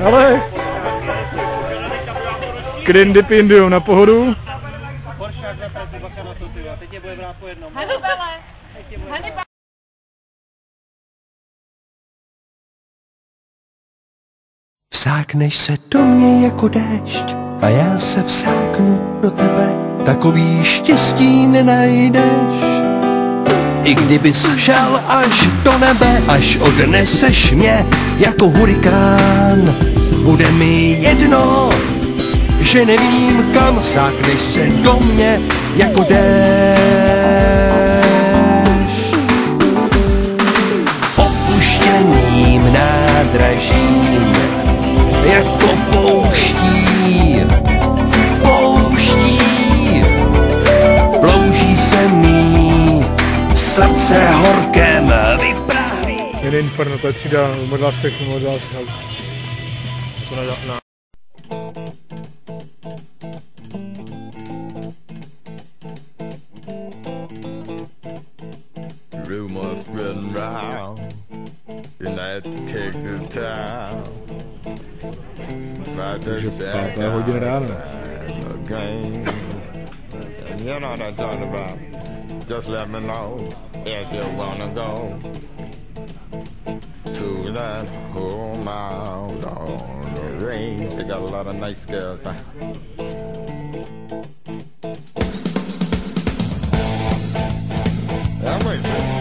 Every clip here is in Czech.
Ale krindy pindujou na pohodu. Vsákneš se do mě jako déšť a já se vsáknu do tebe. Takový štěstí nenajdeš. I kdybys šel až do nebe, až odneseš mě jako hurikán, bude mi jedno, že nevím kam. Vsákneš se do mě jako déšť. Opuštěným nádražím jako pouští, pouští, plouží se mi srdce horkem vypráhlý. Jeden inferno, to je třída, modlá všechno, modlá všechno. Rumors spreading round United Texas town. Takže 5. hodina ráno. You know what I'm talking about. Just let me know if you wanna go to that home out on the range. They got a lot of nice girls. I'm waiting.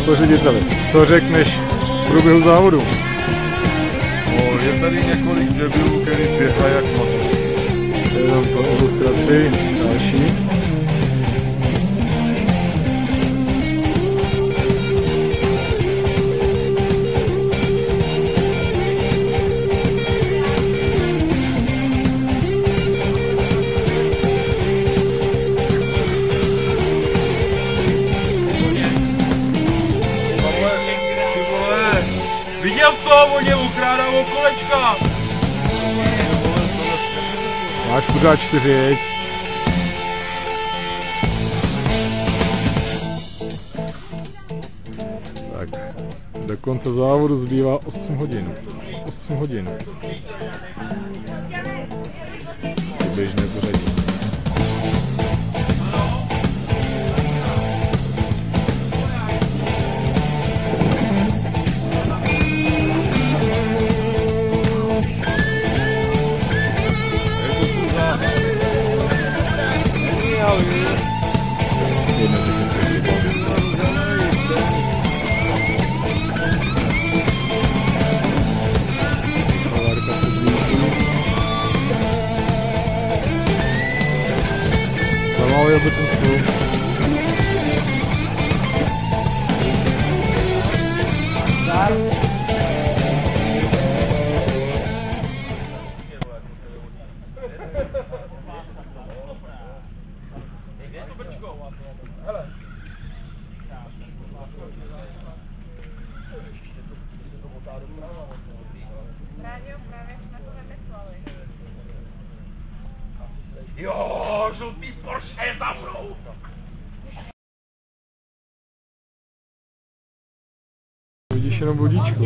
To řediteli, co řekneš v průběhu závodu? No, je tady několik debilů, který běhají jak motor. Jenom pro ilustraci, další. Viděl to, oni ukrádavou kolečka! Máš pořád 4, jeď. Tak, do konce závodu zbývá 8 hodin. 8 hodin. Běžné pořadí. Zamávají obytnou spolu. Dar. Jo, žlutý Porsche je za mnou! Vidíš jenom vodíčko.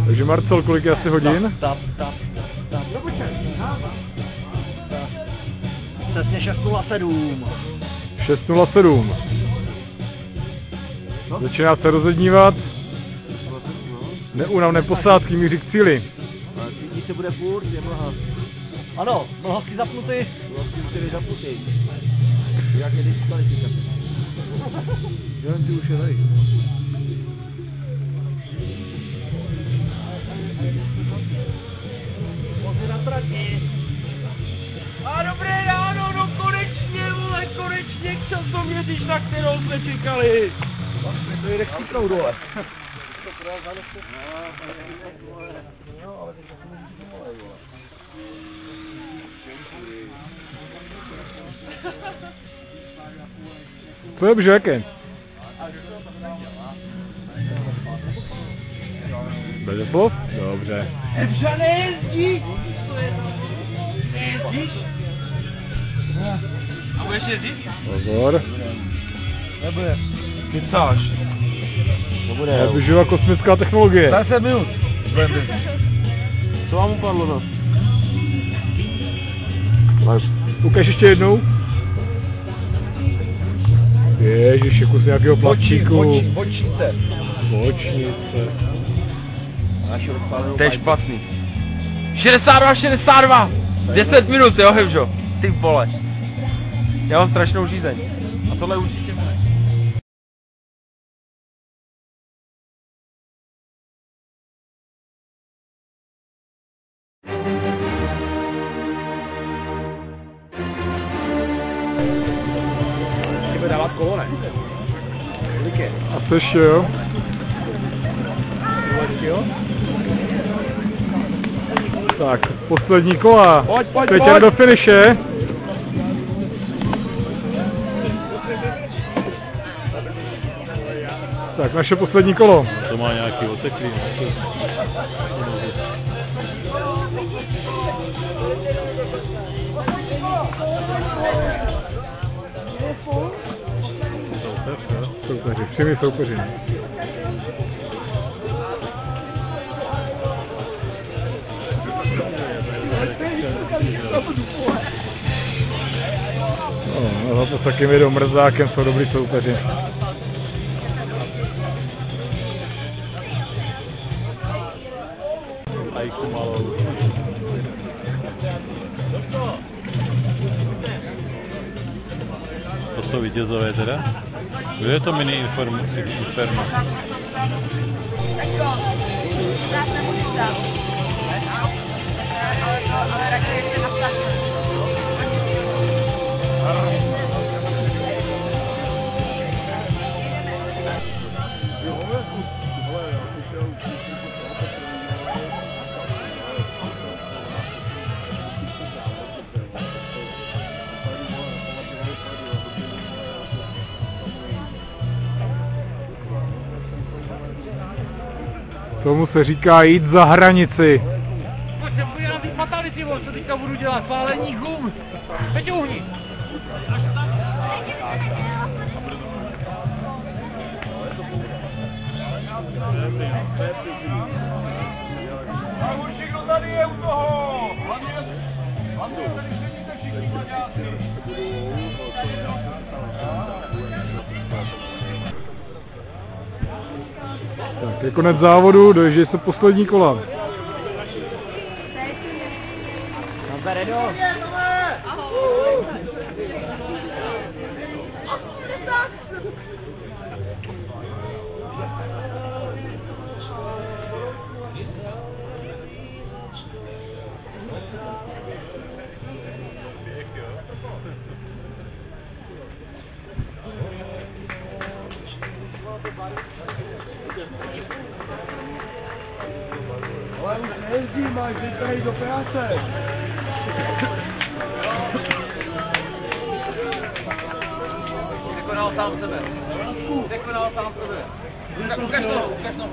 Takže Marcel, kolik je asi hodin? Přesně 6:07. 6:07. Začíná se rozednívat. Neúnavné posádky míří k cíli. Svítí se bude furt, je mlha. Ano, mlhavky zapnuty. Mlhavky byly zapnuty. Jak je diskvalifikace. Jen ty už je tady. Pozor na trati. A dobré ráno, no konečně, vole, konečně časoměříš, na kterou jsme čekali. Vlastně to jde k chytrou dole. To je břeky. Bezeslov? Dobře. Evža nejezdí! Nejezdíš? A budeš jezdit? Pozor. Nebude. Kytáš. Nebude. Je využívá kosmická technologie. 10 minut. To vám upadlo, no. Ukaž ještě jednou. Ježiši, kus nějakého plavčíku. Bočnice. Bočnice. To je špatný. 62. 10 minut, jo, Hevžo. Ty vole. Já mám strašnou žízeň. A tohle určitě ne. Bude dávat kolo, ne? Kolik je? A seš jo? Jo? Tak, poslední kola. Pojď. Peťar do finiše. Tak, naše poslední kolo. To má nějaký oteklý. Soupeři, všemi soupeři. No, to s takým jedou mrzákem jsou dobrý soupeři. A jich malou. To jsou vítězové teda? Kdo je to mini inferno? Tomu se říká jít za hranici. Pojď se podívat na ty fatality, co teďka budu dělat, pálení gum. Teď uhni. A určitě kdo tady je u toho? Hlavně tady sedíte všichni mlaďáci. Tak, je konec závodu, dojíždějí se poslední kola. Ale už nejezdí, máš jít do práce. Vykonal sám sebe. Řekl nám sám prvé. Ukaž to,